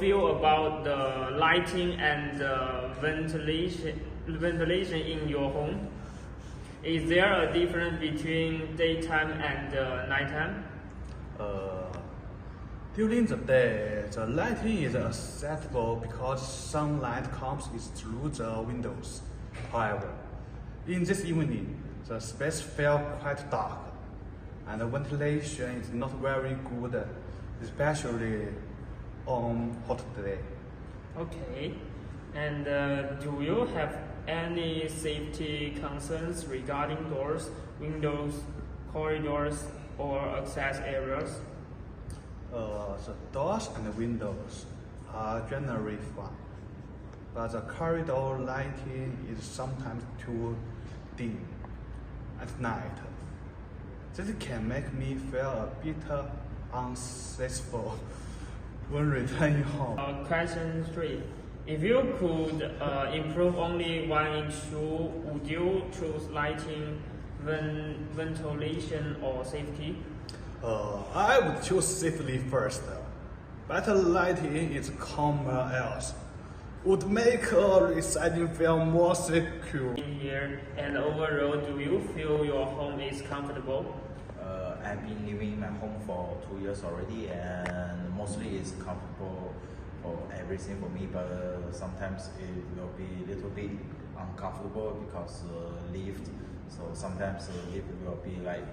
feel about the lighting and ventilation in your home? Is there a difference between daytime and nighttime? During the day, the lighting is acceptable because sunlight comes through the windows. However, in this evening, the space felt quite dark, and the ventilation is not very good, especially on hot day. Okay, and do you have any safety concerns regarding doors, windows, corridors, or access areas? The doors and windows are generally fine, but the corridor lighting is sometimes too dim at night. This can make me feel a bit unsafe when returning home. Question 3. If you could improve only one issue, would you choose lighting, ventilation, or safety? I would choose safely first. Better lighting is somewhere else. Would make residing feel more secure. In here, and overall, do you feel your home is comfortable? I've been living in my home for 2 years already, and mostly it's comfortable for everything for me, but sometimes it will be a little bit uncomfortable because lift. So sometimes the lift will be like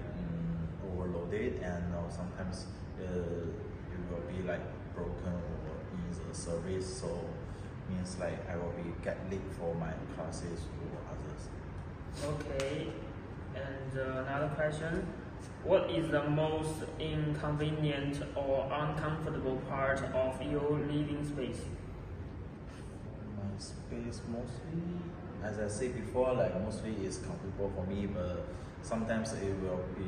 overloaded, and sometimes it will be like broken or in the service. So means like I will be get late for my classes or others. Okay, and another question. What is the most inconvenient or uncomfortable part of your living space? My space mostly, as I said before, like mostly is comfortable for me, but sometimes it will be,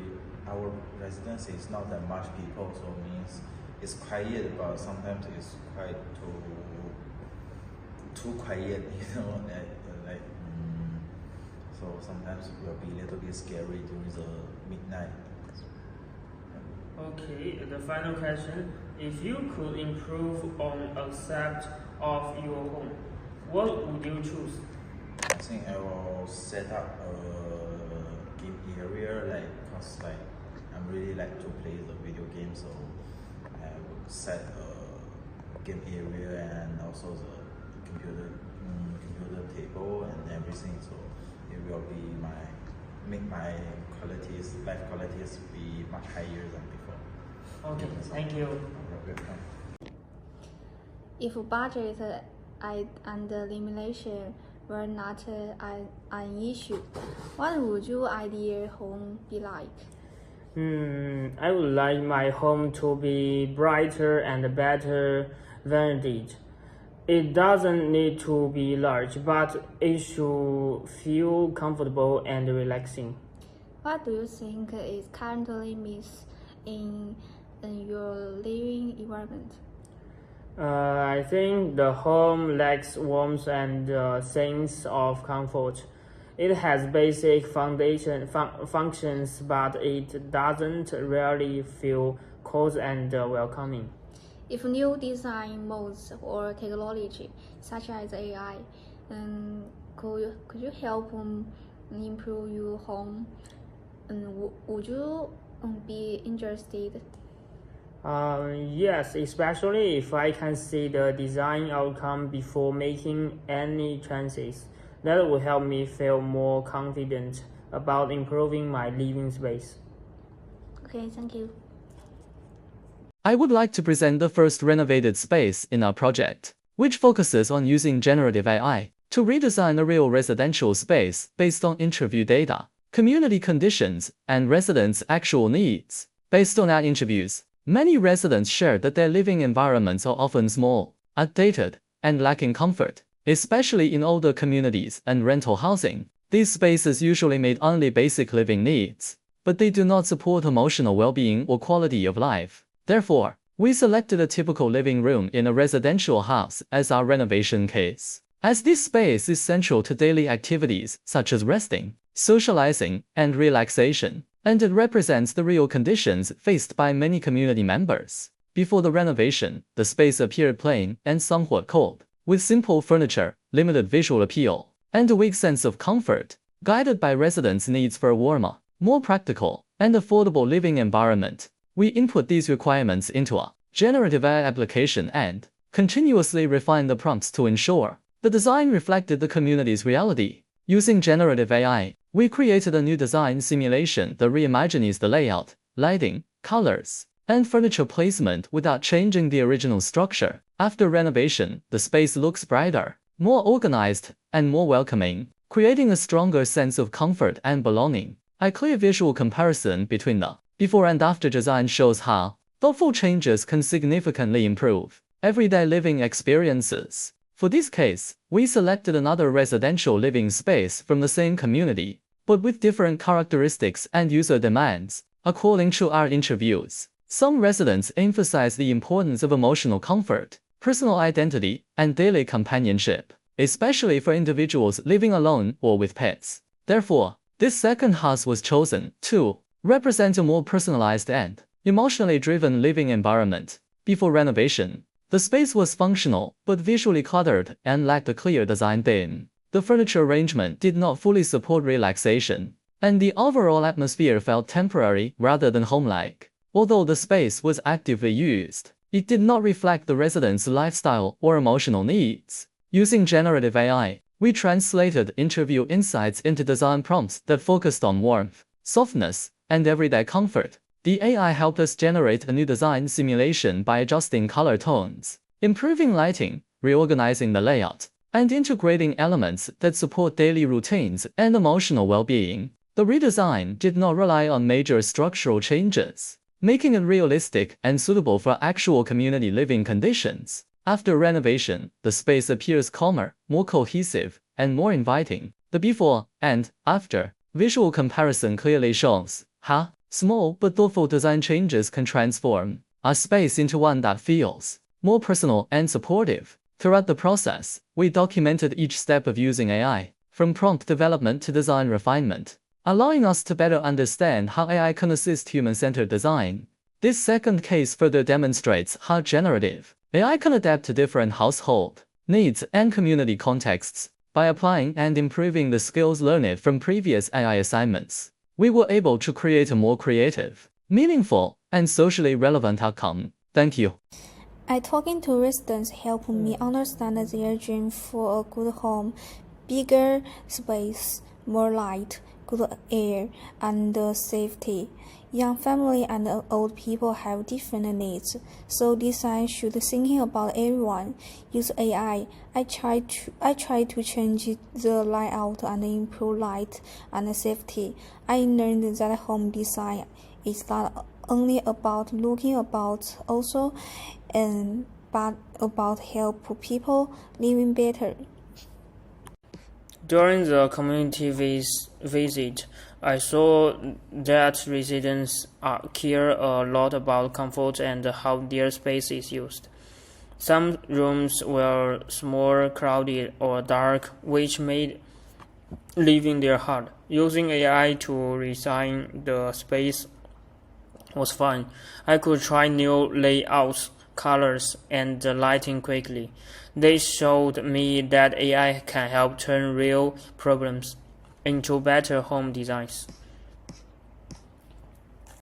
our residence is not that much people, so means it's quiet, but sometimes it's quite too quiet, so sometimes it will be a little bit scary during the midnight. Okay, the final question. If you could improve on a aspect of your home, what would you choose? I think I will set up a game area, cause I'm really like to play the video game, so I would set a game area and also the computer table and everything. So it will be make my life qualities be much higher than before. Okay, thank you. If budget and elimination were not an issue, what would your ideal home be like? I would like my home to be brighter and better ventilated. It doesn't need to be large, but it should feel comfortable and relaxing. What do you think is currently missing in your living environment? I think the home lacks warmth and sense of comfort. It has basic functions, but it doesn't really feel cozy and welcoming. If new design modes or technology, such as AI, could you help improve your home? Would you be interested? Yes, especially if I can see the design outcome before making any changes. That will help me feel more confident about improving my living space. Okay, thank you. I would like to present the first renovated space in our project, which focuses on using generative AI to redesign a real residential space based on interview data, community conditions, and residents' actual needs. Based on our interviews, many residents shared that their living environments are often small, outdated, and lacking comfort, especially in older communities and rental housing. These spaces usually meet only basic living needs, but they do not support emotional well-being or quality of life. Therefore, we selected a typical living room in a residential house as our renovation case, as this space is central to daily activities such as resting, socializing, and relaxation, and it represents the real conditions faced by many community members. Before the renovation, the space appeared plain and somewhat cold, with simple furniture, limited visual appeal, and a weak sense of comfort, guided by residents' needs for a warmer, more practical, and affordable living environment. We input these requirements into a generative AI application and continuously refine the prompts to ensure the design reflected the community's reality. Using generative AI, we created a new design simulation that reimagines the layout, lighting, colors, and furniture placement without changing the original structure. After renovation, the space looks brighter, more organized, and more welcoming, creating a stronger sense of comfort and belonging. A clear visual comparison between the before and after design shows how thoughtful changes can significantly improve everyday living experiences. For this case, we selected another residential living space from the same community, but with different characteristics and user demands. According to our interviews, some residents emphasize the importance of emotional comfort, personal identity, and daily companionship, especially for individuals living alone or with pets. Therefore, this second house was chosen to represent a more personalized and emotionally driven living environment. Before renovation, the space was functional but visually cluttered and lacked a clear design theme. The furniture arrangement did not fully support relaxation, and the overall atmosphere felt temporary rather than homelike. Although the space was actively used, it did not reflect the residents' lifestyle or emotional needs. Using generative AI, we translated interview insights into design prompts that focused on warmth, softness, and everyday comfort. The AI helped us generate a new design simulation by adjusting color tones, improving lighting, reorganizing the layout, and integrating elements that support daily routines and emotional well-being. The redesign did not rely on major structural changes, making it realistic and suitable for actual community living conditions. After renovation, the space appears calmer, more cohesive, and more inviting. The before and after visual comparison clearly shows how small but thoughtful design changes can transform a space into one that feels more personal and supportive. Throughout the process, we documented each step of using AI, from prompt development to design refinement, allowing us to better understand how AI can assist human-centered design. This second case further demonstrates how generative AI can adapt to different household needs and community contexts. By applying and improving the skills learned from previous AI assignments, we were able to create a more creative, meaningful, and socially relevant outcome. Thank you. Talking to residents helped me understand their dream for a good home, bigger space, more light, good air, and safety. Young families and old people have different needs, so design should thinking about everyone. Use AI. I try to change the layout and improve light and safety. I learned that home design is not only about looking about also but about help people living better. During the community visit, I saw that residents care a lot about comfort and how their space is used. Some rooms were small, crowded, or dark, which made living there hard. Using AI to redesign the space was fun. I could try new layouts, colors, and lighting quickly. They showed me that AI can help turn real problems into better home designs.